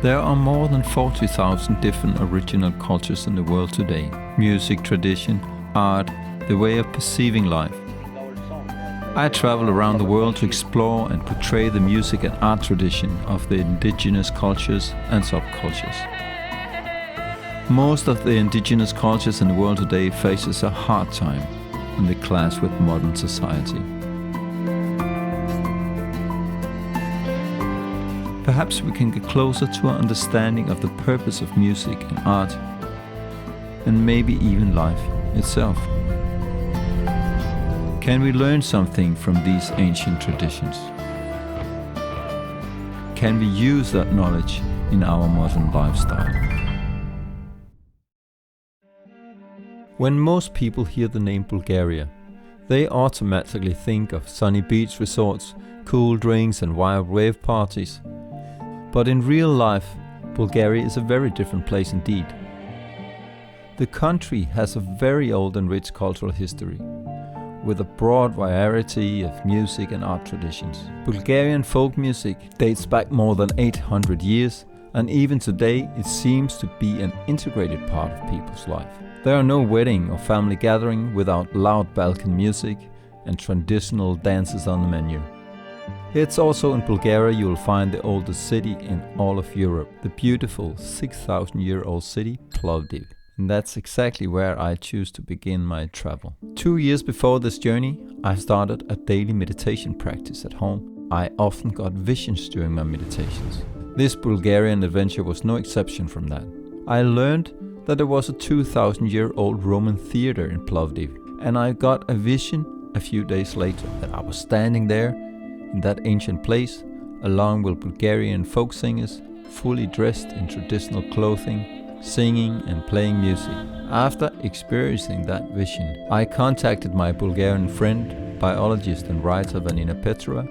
There are more than 40,000 different original cultures in the world today. Music, tradition, art, the way of perceiving life. I travel around the world to explore and portray the music and art tradition of the indigenous cultures and subcultures. Most of the indigenous cultures in the world today faces a hard time in the clash with modern society. Perhaps we can get closer to an understanding of the purpose of music and art, and maybe even life itself. Can we learn something from these ancient traditions? Can we use that knowledge in our modern lifestyle? When most people hear the name Bulgaria, they automatically think of sunny beach resorts, cool drinks and wild rave parties. But in real life, Bulgaria is a very different place indeed. The country has a very old and rich cultural history, with a broad variety of music and art traditions. Bulgarian folk music dates back more than 800 years, and even today it seems to be an integrated part of people's life. There are no wedding or family gathering without loud balkan music and traditional dances on the menu. It's also in Bulgaria you will find the oldest city in all of Europe, the beautiful 6,000-year-old city Plovdiv. And that's exactly where I choose to begin my travel. 2 years before this journey, I started a daily meditation practice at home. I often got visions during my meditations. This Bulgarian adventure was no exception from that. I learned that there was a 2,000-year-old Roman theater in Plovdiv, and I got a vision a few days later that I was standing there in that ancient place, along with Bulgarian folk singers, fully dressed in traditional clothing, singing and playing music. After experiencing that vision, I contacted my Bulgarian friend, biologist and writer Vanina Petrova,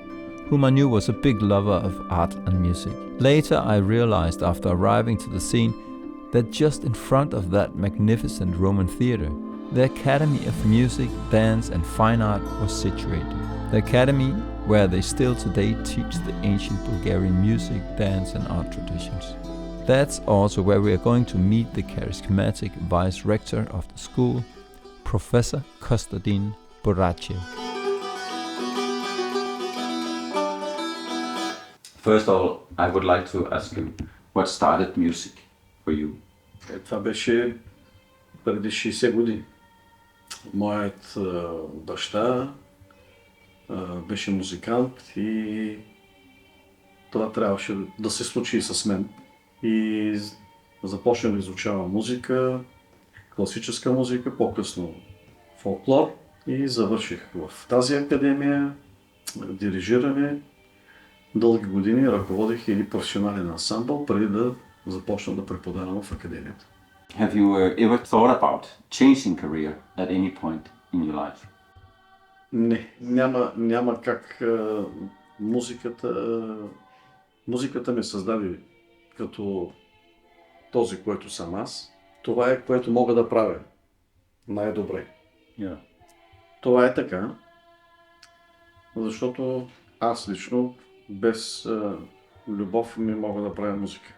whom I knew was a big lover of art and music. Later I realized after arriving to the scene that just in front of that magnificent Roman theater, the Academy of Music, Dance and Fine Art was situated. The academy where they still today teach the ancient Bulgarian music, dance and art traditions. That's also where we are going to meet the charismatic vice rector of the school, Professor Kostadin Borachev. First of all, I would like to ask you, what started music for you? Това беше преди 60 години. Моят баща беше музикант и това трябваше да се случи и с мен. И започнах да изучавам музика, класическа музика, по-късно фолклор и завърших в тази академия, дирижиране. Дълги години ръководих един професионален ансамбъл, преди да започна да преподавам в академията. Have you ever thought about changing career at any point in your life? Не, няма как. Музиката ме създаде като този, който съм аз. Това е, което мога да правя най-добре. Yeah. Това е така, защото аз лично без любов не мога да правя музика.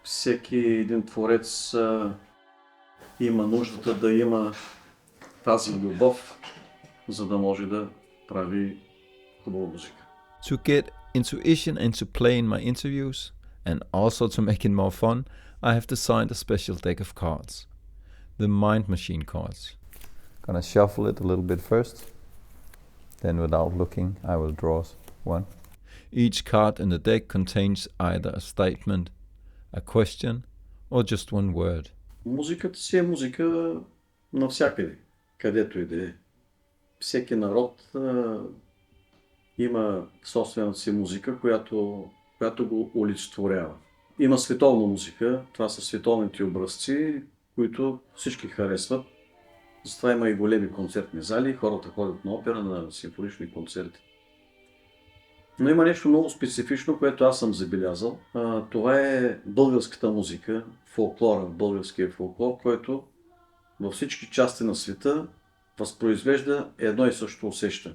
Всеки един творец има нуждата да има тази любов, за да може да прави хубава музика. To get intuition and to play in my interviews, and also to make it more fun, I have designed a special deck of cards. The Mindmachine cards. Gonna shuffle it a little bit first. Then without looking, I will draw one. Each card in the deck contains either a statement, a question, or just one word. Музиката си е музика навсякъде, където и да е. Всеки народ има собствената си музика, която го олицетворява. Има световна музика, това са световните образци, които всички харесват. Затова има и големи концертни зали, хората ходят на опера, на симфонични концерти. Но има нещо много специфично, което аз съм забелязал. Това е българската музика, фолклора, българския фолклор, който във всички части на света възпроизвежда едно и също усещане.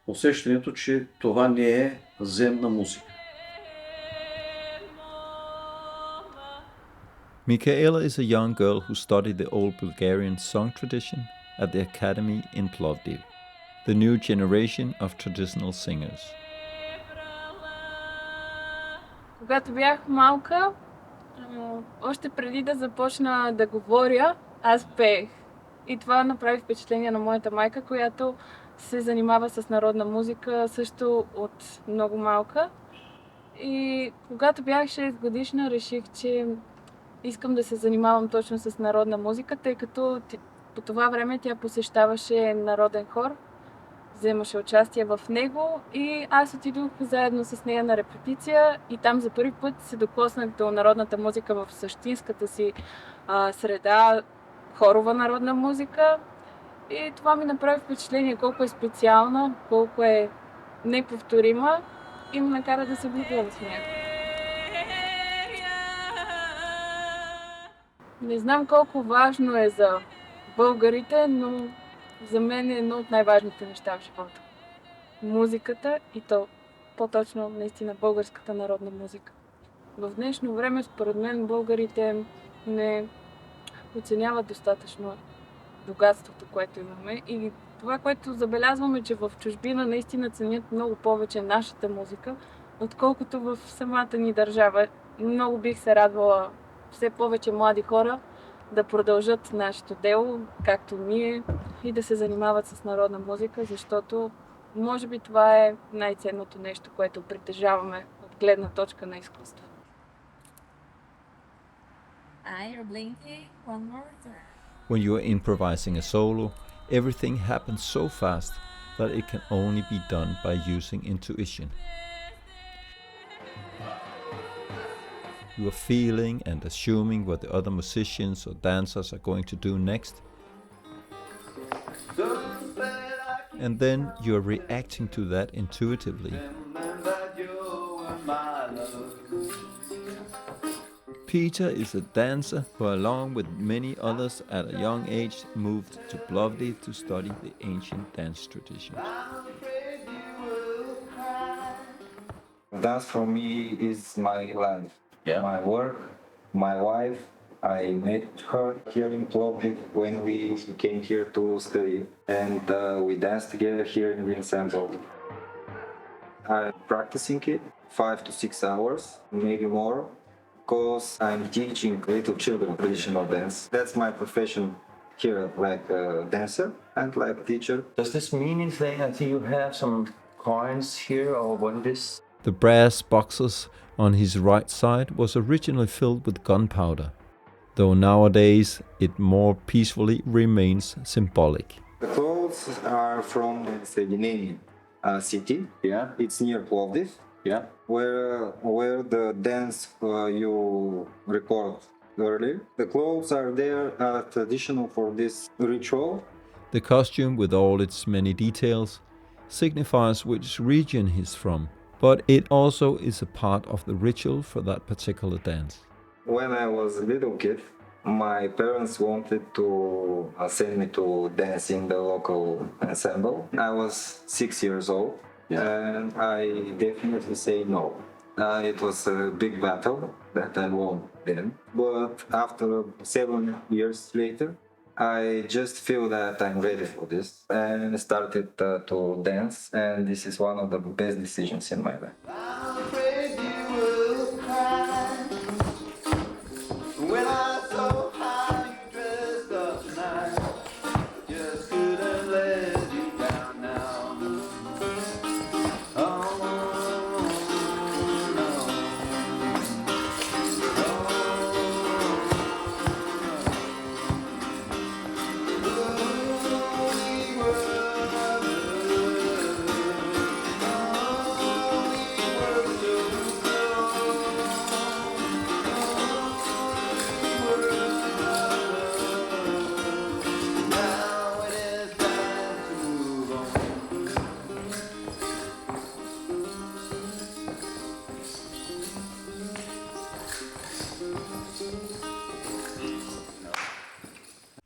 Усещането, че това не е земна музика. Michaela is a young girl who studied the old Bulgarian song tradition at the academy in Plovdiv, the new generation of traditional singers. Когато бях малка, още преди да започна да говоря, аз пеех. И това направи впечатление на моята майка, която се занимава с народна музика също от много малка. И когато бях 6 годишна, реших, че искам да се занимавам точно с народна музика, тъй като по това време тя посещаваше народен хор, вземаше участие в него и аз отидох заедно с нея на репетиция и там за първи път се докоснах до народната музика в същинската си среда, хорова народна музика. И това ми направи впечатление колко е специална, колко е неповторима и ме накара да се влюбя в нея. Не знам колко важно е за българите, но за мен е едно от най-важните неща в живота. Музиката и то по-точно наистина българската народна музика. В днешно време, според мен, българите не оценяват достатъчно богатството, което имаме. И това, което забелязваме, че в чужбина наистина ценят много повече нашата музика, отколкото в самата ни държава. Много бих се радвала все повече млади хора да продължат нашето дело, както ние, и да се занимават с народна музика, защото може би това е най-ценното нещо, което притежаваме от гледна точка на изкуство. You're blinking one more time. When you are improvising a solo, everything happens so fast that it can only be done by using intuition. You are feeling and assuming what the other musicians or dancers are going to do next. And then you are reacting to that intuitively. Peter is a dancer who, along with many others at a young age, moved to Plovdiv to study the ancient dance traditions. Dance for me is my life, my work, my wife. I met her here in Plovdiv when we came here to study, and we danced together here in the ensemble. I'm practicing it 5 to 6 hours, maybe more, because I'm teaching little children traditional dance. That's my profession here, like a dancer and like teacher. Does this mean anything? I see you have some coins here, or what it is? The brass boxes on his right side was originally filled with gunpowder, though nowadays it more peacefully remains symbolic. The clothes are from Selma city. Yeah, It's near Plovdiv, yeah. where the dance you record earlier. The clothes are there traditional for this ritual. The costume, with all its many details, signifies which region he's from, but it also is a part of the ritual for that particular dance. When I was a little kid, my parents wanted to send me to dance in the local ensemble. I was 6 years old, and I definitely say no. It was a big battle that I won then. But after 7 years later, I just feel that I'm ready for this and started to dance, and this is one of the best decisions in my life.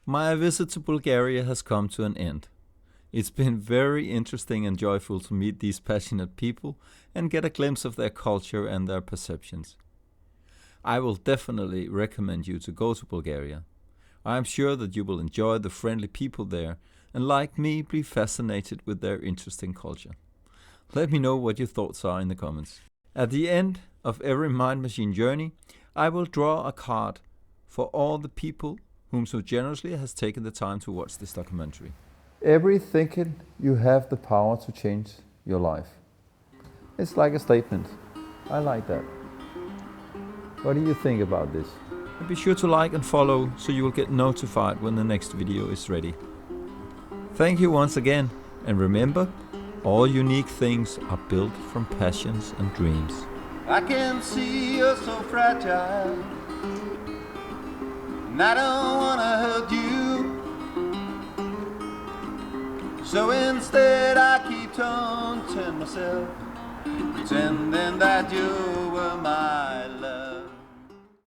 My visit to Bulgaria has come to an end. It's been very interesting and joyful to meet these passionate people and get a glimpse of their culture and their perceptions. I will definitely recommend you to go to Bulgaria. I am sure that you will enjoy the friendly people there and, like me, be fascinated with their interesting culture. Let me know what your thoughts are in the comments. At the end of every Mind Machine journey, I will draw a card for all the people whom so generously has taken the time to watch this documentary. Every thinking you have the power to change your life. It's like a statement. I like that. What do you think about this? And be sure to like and follow so you will get notified when the next video is ready. Thank you once again, and remember, all unique things are built from passions and dreams. I can see you're so fragile, and I don't wanna hurt you. So instead I keep taunting myself, pretending that you were mine.